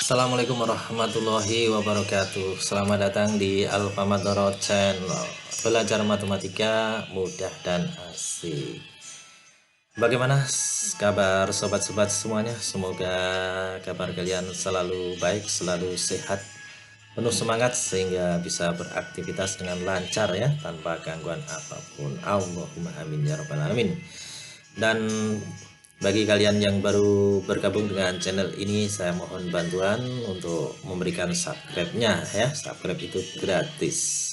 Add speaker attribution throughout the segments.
Speaker 1: Assalamualaikum warahmatullahi wabarakatuh. Selamat datang di Alfamadoro Channel. Belajar matematika mudah dan asik. Bagaimana kabar sobat-sobat semuanya? Semoga kabar kalian selalu baik, selalu sehat, penuh semangat sehingga bisa beraktivitas dengan lancar ya, tanpa gangguan apapun. Allahumma amin ya rabbal alamin. Dan bagi kalian yang baru bergabung dengan channel ini, saya mohon bantuan untuk memberikan subscribe-nya ya. Subscribe itu gratis.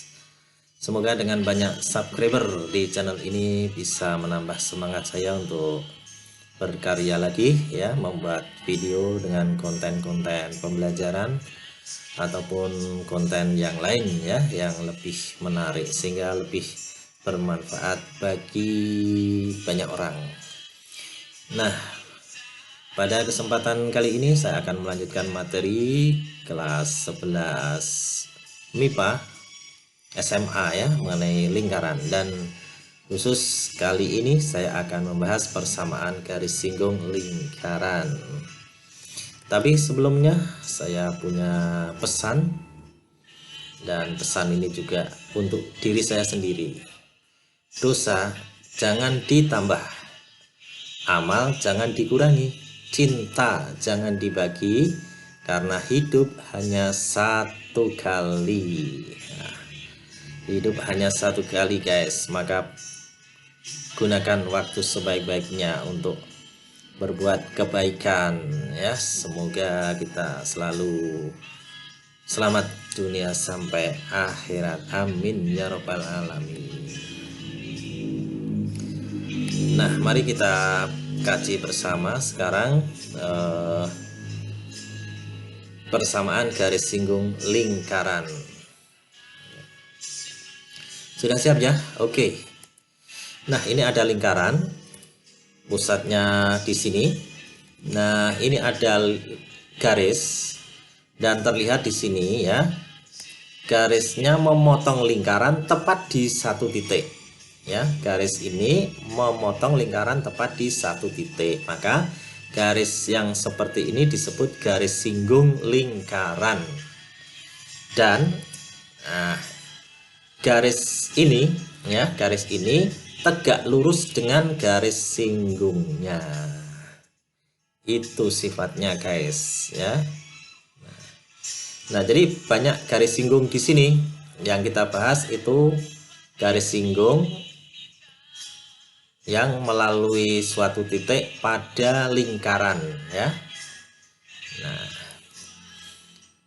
Speaker 1: Semoga dengan banyak subscriber di channel ini bisa menambah semangat saya untuk berkarya lagi ya, membuat video dengan konten-konten pembelajaran ataupun konten yang lain ya, yang lebih menarik sehingga lebih bermanfaat bagi banyak orang. Nah, pada kesempatan kali ini saya akan melanjutkan materi kelas 11 MIPA SMA ya, mengenai lingkaran, dan khusus kali ini saya akan membahas persamaan garis singgung lingkaran. Tapi sebelumnya saya punya pesan, dan pesan ini juga untuk diri saya sendiri. Dosa jangan ditambah, amal jangan dikurangi, cinta jangan dibagi, karena hidup hanya satu kali. Nah, hidup hanya satu kali guys, maka gunakan waktu sebaik-baiknya untuk berbuat kebaikan ya. Semoga kita selalu selamat dunia sampai akhirat, amin ya robbal alamin. Nah, mari kita kaji bersama sekarang persamaan garis singgung lingkaran. Sudah siap ya? Oke. Nah, ini ada lingkaran, pusatnya di sini. Nah, ini ada garis, dan terlihat di sini ya, garisnya memotong lingkaran tepat di satu titik. Ya, garis ini memotong lingkaran tepat di satu titik, maka garis yang seperti ini disebut garis singgung lingkaran. Dan garis ini ya, garis ini tegak lurus dengan garis singgungnya. Itu sifatnya guys ya. Nah, jadi banyak garis singgung di sini. Yang kita bahas itu garis singgung yang melalui suatu titik pada lingkaran ya. Nah,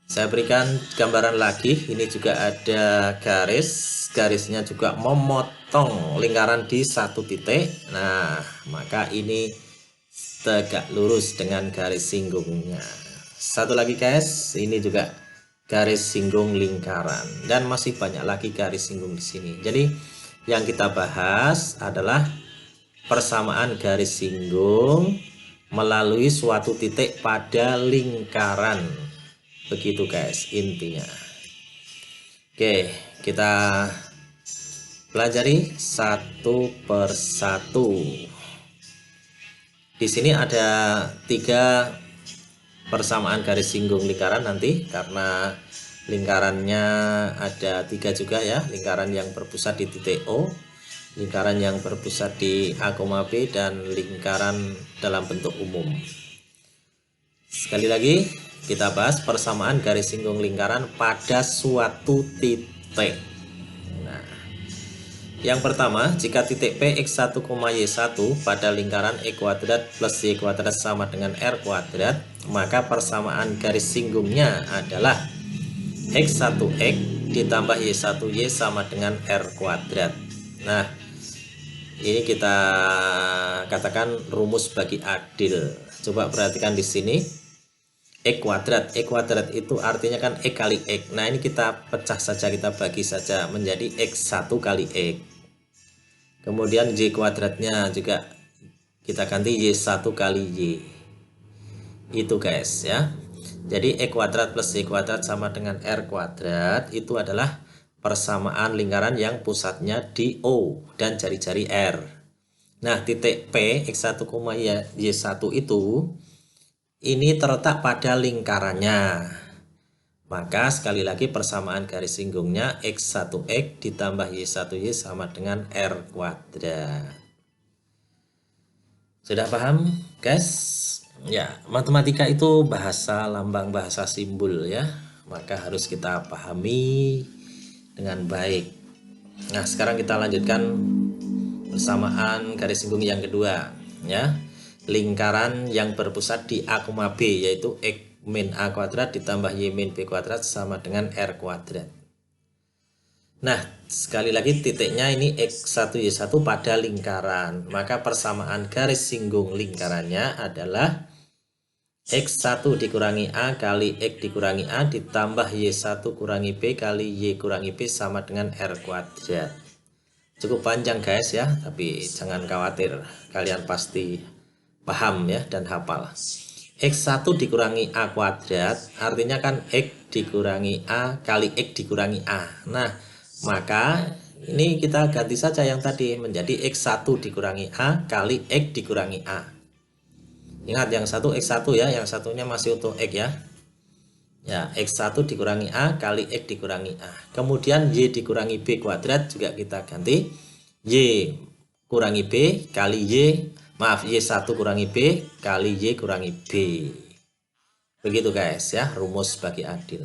Speaker 1: saya berikan gambaran lagi. Ini juga ada garisnya juga memotong lingkaran di satu titik. Nah, maka ini tegak lurus dengan garis singgungnya. Satu lagi guys, ini juga garis singgung lingkaran, dan masih banyak lagi garis singgung di sini. Jadi yang kita bahas adalah persamaan garis singgung melalui suatu titik pada lingkaran. Begitu guys intinya. Oke, kita pelajari satu persatu. Di sini ada 3 persamaan garis singgung lingkaran nanti, karena lingkarannya ada 3 juga ya. Lingkaran yang berpusat di titik O, lingkaran yang berpusat di A, B, dan lingkaran dalam bentuk umum. Sekali lagi kita bahas persamaan garis singgung lingkaran pada suatu titik. Nah, yang pertama, jika titik P x1, y1 pada lingkaran e kuadrat plus y kuadrat sama dengan r kuadrat, maka persamaan garis singgungnya adalah x1x ditambah y1y sama dengan r kuadrat. Nah, ini kita katakan rumus bagi adil. Coba perhatikan di sini. E kuadrat itu artinya kan e kali x. Nah, ini kita pecah saja, kita bagi saja menjadi x1 kali x. Kemudian y kuadratnya juga kita ganti y1 kali y. Itu guys ya. Jadi e kuadrat plus y kuadrat sama dengan r kuadrat itu adalah persamaan lingkaran yang pusatnya di O dan jari-jari R. Nah, titik P x1, y1 itu ini terletak pada lingkarannya. Maka sekali lagi persamaan garis singgungnya X1X ditambah Y1Y sama dengan R kuadrat. Sudah paham guys? Ya, matematika itu bahasa lambang, bahasa simbol ya. Maka harus kita pahami dengan baik. Nah, sekarang kita lanjutkan persamaan garis singgung yang kedua ya. Lingkaran yang berpusat di A, B yaitu X min A kuadrat ditambah Y min B kuadrat sama dengan R kuadrat. Nah, sekali lagi titiknya ini X1 Y1 pada lingkaran. Maka persamaan garis singgung lingkarannya adalah X1 dikurangi A kali X dikurangi A ditambah Y1 kurangi B kali Y kurangi B sama dengan R kuadrat. Cukup panjang guys ya, tapi jangan khawatir, kalian pasti paham ya dan hafal. X1 dikurangi A kuadrat artinya kan X dikurangi A kali X dikurangi A. Nah, maka ini kita ganti saja yang tadi menjadi X1 dikurangi A kali X dikurangi A. Ingat yang satu X1 ya, yang satunya masih utuh X ya. Ya, X1 dikurangi A kali X dikurangi A. Kemudian Y dikurangi B kuadrat juga kita ganti Y kurangi B kali Y1 kurangi B kali Y kurangi B. Begitu guys ya, rumus bagi adil.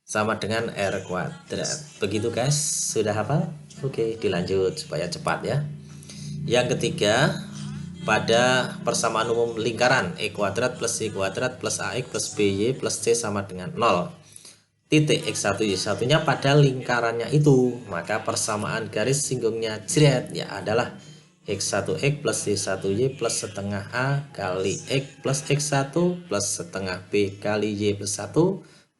Speaker 1: Sama dengan R kuadrat. Begitu guys, sudah hafal? Oke, dilanjut supaya cepat ya. Yang ketiga, pada persamaan umum lingkaran E kuadrat plus Y kuadrat plus AX plus BY plus C sama dengan 0. Titik X1 Y1 nya pada lingkarannya itu. Maka persamaan garis singgungnya jret ya adalah X1X plus Y1Y plus setengah A kali X plus X1 plus setengah B kali Y plus 1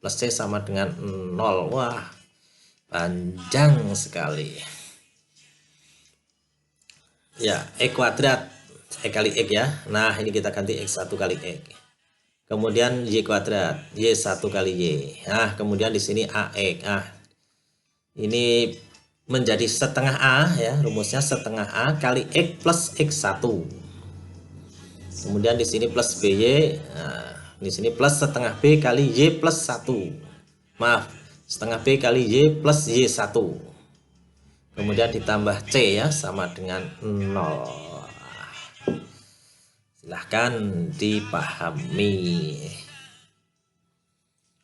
Speaker 1: plus C sama dengan 0. Wah, panjang sekali. Ya, X kuadrat X kali X ya. Nah, ini kita ganti X1 kali X. Kemudian Y kuadrat, Y1 kali Y. Nah, kemudian di sini AX. Nah, ini menjadi setengah A ya, rumusnya setengah A kali X plus X1. Kemudian di sini plus BY. Nah, di sini plus setengah B kali Y plus 1. Maaf, setengah B kali Y plus Y1. Kemudian ditambah C ya, sama dengan 0. Silahkan dipahami.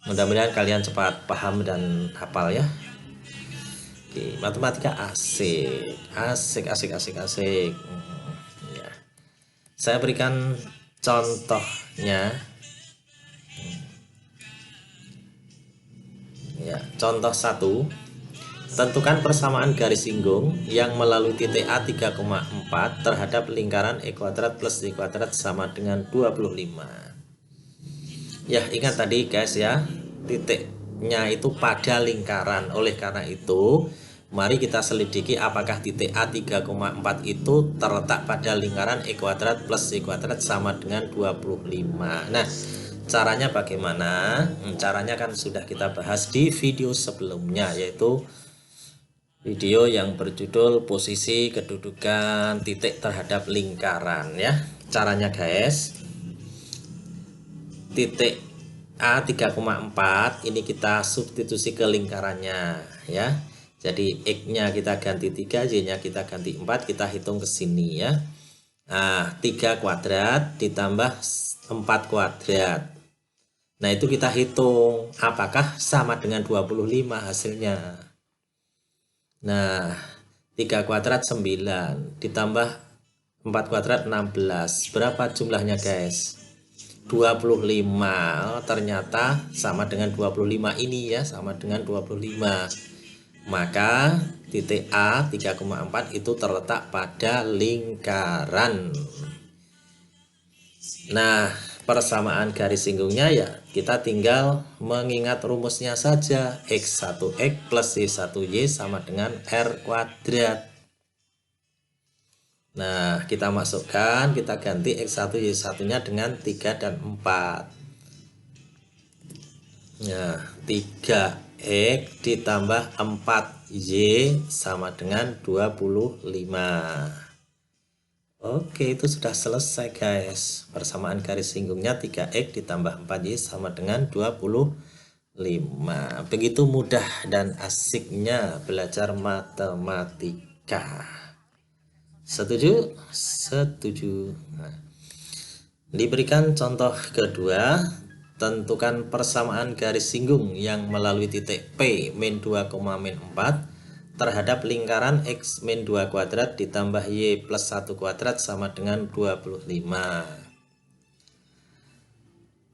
Speaker 1: Mudah-mudahan kalian cepat paham dan hafal ya. Oke, matematika asik. Ya. Saya berikan contohnya. Ya, contoh 1. Tentukan persamaan garis singgung yang melalui titik A 3,4 terhadap lingkaran E kuadrat plus Y kuadrat sama dengan 25. Ya, ingat tadi guys ya, titiknya itu pada lingkaran. Oleh karena itu, mari kita selidiki apakah titik A 3,4 itu terletak pada lingkaran E kuadrat plus Y kuadrat sama dengan 25. Nah, caranya bagaimana? Caranya kan sudah kita bahas di video sebelumnya, yaitu video yang berjudul posisi kedudukan titik terhadap lingkaran ya. Caranya guys, titik A 3,4 ini kita substitusi ke lingkarannya ya. Jadi X nya kita ganti 3, Y nya kita ganti 4, kita hitung ke sini ya. Nah, 3 kuadrat ditambah 4 kuadrat. Nah, itu kita hitung apakah sama dengan 25 hasilnya. Nah, 3 kuadrat 9 ditambah 4 kuadrat 16. Berapa jumlahnya guys? 25. Oh, ternyata sama dengan 25 ini ya, sama dengan 25. Maka titik A 3,4 itu terletak pada lingkaran. Nah, persamaan garis singgungnya ya kita tinggal mengingat rumusnya saja. X1X plus Y1Y sama dengan R kuadrat. Nah, kita masukkan, kita ganti X1 Y1 nya dengan 3 dan 4. Nah, 3X ditambah 4Y sama dengan 25. Oke, itu sudah selesai guys. Persamaan garis singgungnya 3x ditambah 4y sama dengan 25. Begitu mudah dan asiknya belajar matematika. Setuju? Setuju. Nah, diberikan contoh kedua. Tentukan persamaan garis singgung yang melalui titik P min 2, min 4 terhadap lingkaran x min 2 kuadrat ditambah y plus 1 kuadrat sama dengan 25.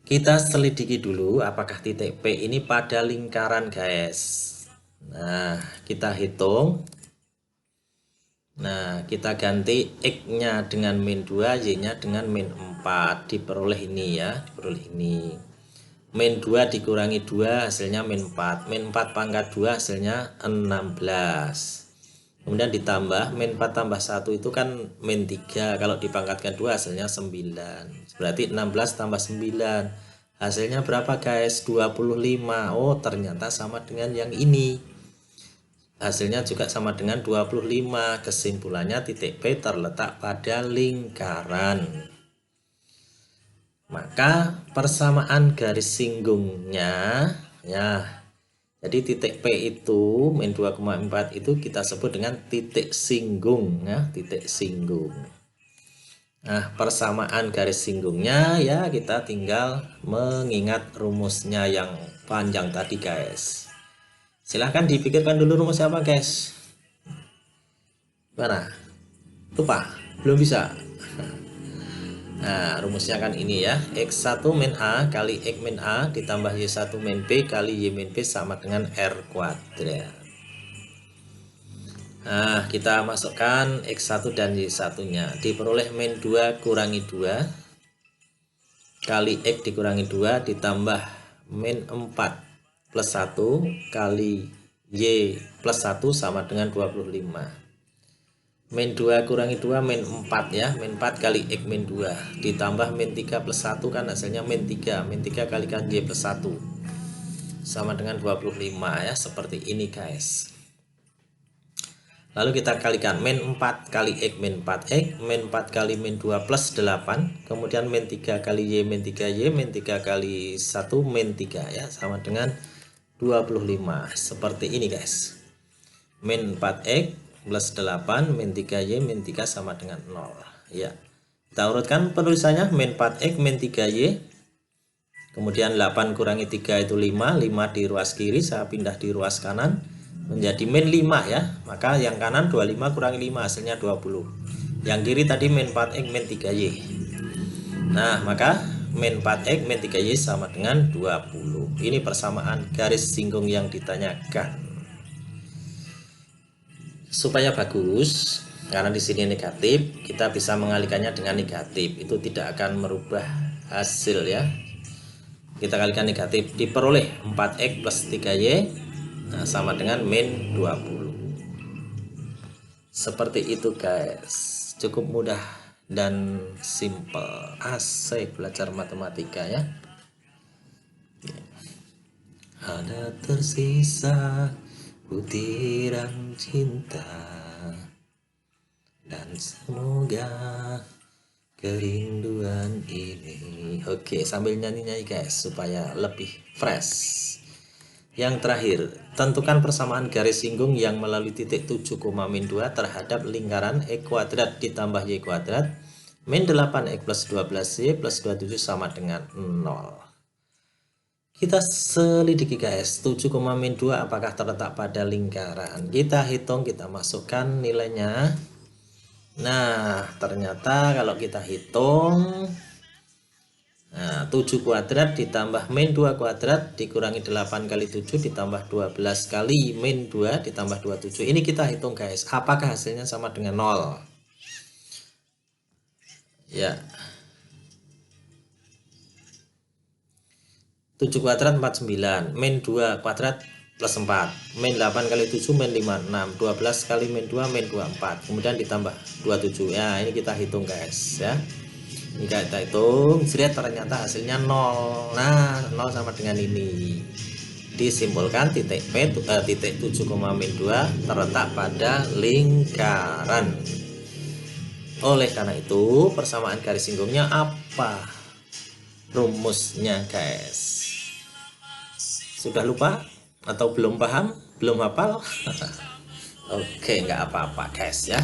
Speaker 1: Kita selidiki dulu apakah titik P ini pada lingkaran guys. Nah, kita hitung. Nah, kita ganti x-nya dengan min 2, y-nya dengan min 4. Diperoleh ini ya, diperoleh ini. Min 2 dikurangi 2 hasilnya min 4. Min 4 pangkat 2 hasilnya 16. Kemudian ditambah min 4 tambah 1 itu kan min 3. Kalau dipangkatkan 2 hasilnya 9. Berarti 16 tambah 9. Hasilnya berapa guys? 25. Oh, ternyata sama dengan yang ini. Hasilnya juga sama dengan 25. Kesimpulannya titik P terletak pada lingkaran. Maka persamaan garis singgungnya ya. Jadi titik P itu min 2,4 itu kita sebut dengan titik singgung ya, titik singgung. Nah, persamaan garis singgungnya ya kita tinggal mengingat rumusnya yang panjang tadi guys. Silahkan dipikirkan dulu rumusnya apa guys. Mana? Lupa? Belum bisa? Nah, rumusnya kan ini ya, x1 min A kali x min A ditambah y1 min B kali y min B sama dengan R kuadrat. Nah, kita masukkan x1 dan y1-nya. Diperoleh min 2 kurangi 2 kali x dikurangi 2 ditambah min 4 plus 1 kali y plus 1 sama dengan 25. Min 2 kurangi 2 min 4 ya, min 4 kali x min 2 ditambah min 3 plus 1 kan hasilnya min 3. Min 3 kalikan y plus 1 sama dengan 25 ya, seperti ini guys. Lalu kita kalikan min 4 kali x min 4x, min 4 kali min 2 plus 8, kemudian min 3 kali y min 3y, min 3 kali 1 min 3 ya, sama dengan 25. Seperti ini guys. Min 4x plus 8 min 3y min 3 sama dengan 0 ya. Kita urutkan penulisannya, min 4x min 3y, kemudian 8 kurangi 3 itu 5 di ruas kiri, saya pindah di ruas kanan menjadi min 5 ya, maka yang kanan 25 kurangi 5 hasilnya 20, yang kiri tadi min 4x min 3y. Nah, maka min 4x min 3y sama dengan 20. Ini persamaan garis singgung yang ditanyakan. Supaya bagus, karena di sini negatif, kita bisa mengalihkannya dengan negatif. Itu tidak akan merubah hasil ya. Kita kalikan negatif, diperoleh 4x plus 3y nah, sama dengan min 20. Seperti itu guys. Cukup mudah dan simple. Asik belajar matematika ya. Ada tersisa butiran cinta dan semoga kerinduan ini. Oke, sambil nyanyi-nyanyi guys supaya lebih fresh. Yang terakhir, tentukan persamaan garis singgung yang melalui titik 7, min 2 terhadap lingkaran x kuadrat ditambah y kuadrat min 8x plus 12y plus 27 sama dengan 0. Kita selidiki guys, 7, min 2 apakah terletak pada lingkaran. Kita hitung, kita masukkan nilainya. Nah, ternyata kalau kita hitung, nah, 7 kuadrat ditambah min 2 kuadrat dikurangi 8 kali 7 ditambah 12 kali min 2 ditambah 27. Ini kita hitung guys, apakah hasilnya sama dengan 0. Ya. 7 kuadrat 49, min 2 kuadrat plus 4, min 8 kali 7 min 5, 6, 12 kali min 2 min 24, kemudian ditambah 27 ya. Ini kita hitung guys ya, ini kita hitung, ternyata hasilnya 0. Nah, 0 sama dengan ini. Disimpulkan titik P, titik 7, min 2 terletak pada lingkaran. Oleh karena itu, persamaan garis singgungnya apa rumusnya, guys? Sudah lupa? Atau belum paham? Belum hafal? Oke, nggak apa-apa, guys ya.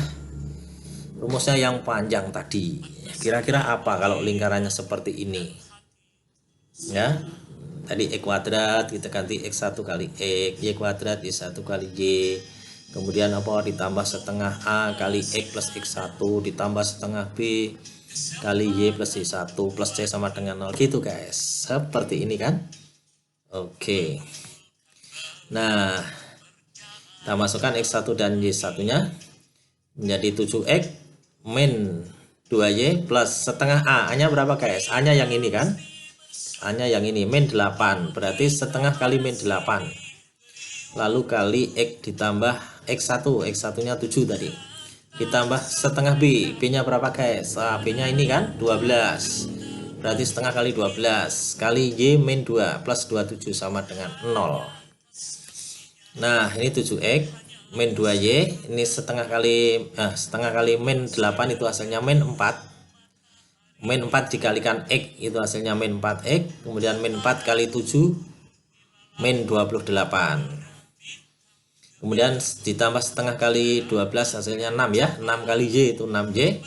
Speaker 1: Rumusnya yang panjang tadi. Kira-kira apa kalau lingkarannya seperti ini? Ya, tadi X kuadrat kita ganti X1 kali X, Y kuadrat Y1 kali Y, kemudian apa, ditambah setengah A kali X plus X1 ditambah setengah B kali Y plus Y1 plus C sama dengan 0 gitu, guys. Seperti ini kan. Oke, nah kita masukkan X1 dan Y1 nya menjadi 7X min 2Y plus setengah A nya berapa, guys? A nya yang ini kan, A nya yang ini min 8, berarti setengah kali min 8 lalu kali X ditambah X1 nya 7 tadi, ditambah setengah B nya berapa, guys? B nya ini kan 12, berarti setengah kali 12 kali Y min 2 plus 27 sama dengan 0. Nah ini 7X min 2Y, ini setengah kali min 8 itu hasilnya min 4, min 4 dikalikan X itu hasilnya min 4X, kemudian min 4 kali 7 min 28, kemudian ditambah setengah kali 12 hasilnya 6 ya, 6 kali Y itu 6Y,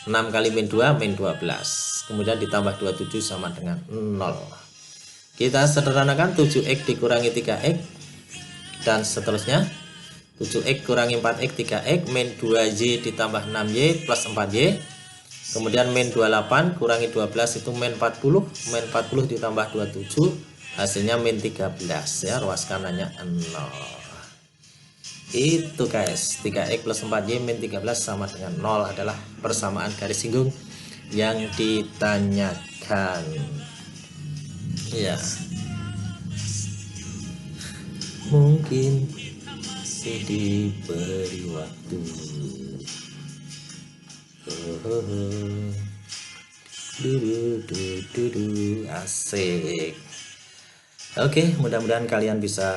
Speaker 1: 6 kali min 2 min 12, kemudian ditambah 27 sama dengan 0. Kita sederhanakan, 7X dikurangi 3X dan seterusnya, 7X kurangi 4X 3X min 2Y ditambah 6Y plus 4Y, kemudian min 28 kurangi 12 itu min 40, min 40 ditambah 27 hasilnya min 13 ya, ruas kanannya 0. Itu, guys, 3X plus 4Y min 13 sama dengan 0 adalah persamaan garis singgung yang ditanyakan ya. Mungkin diberi waktu. Asik. Oke, mudah-mudahan kalian bisa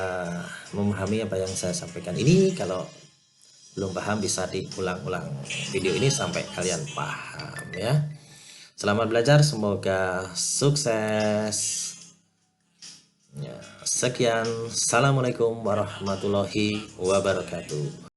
Speaker 1: memahami apa yang saya sampaikan ini. Kalau belum paham bisa diulang-ulang video ini sampai kalian paham ya. Selamat belajar, semoga sukses ya. Sekian, assalamualaikum warahmatullahi wabarakatuh.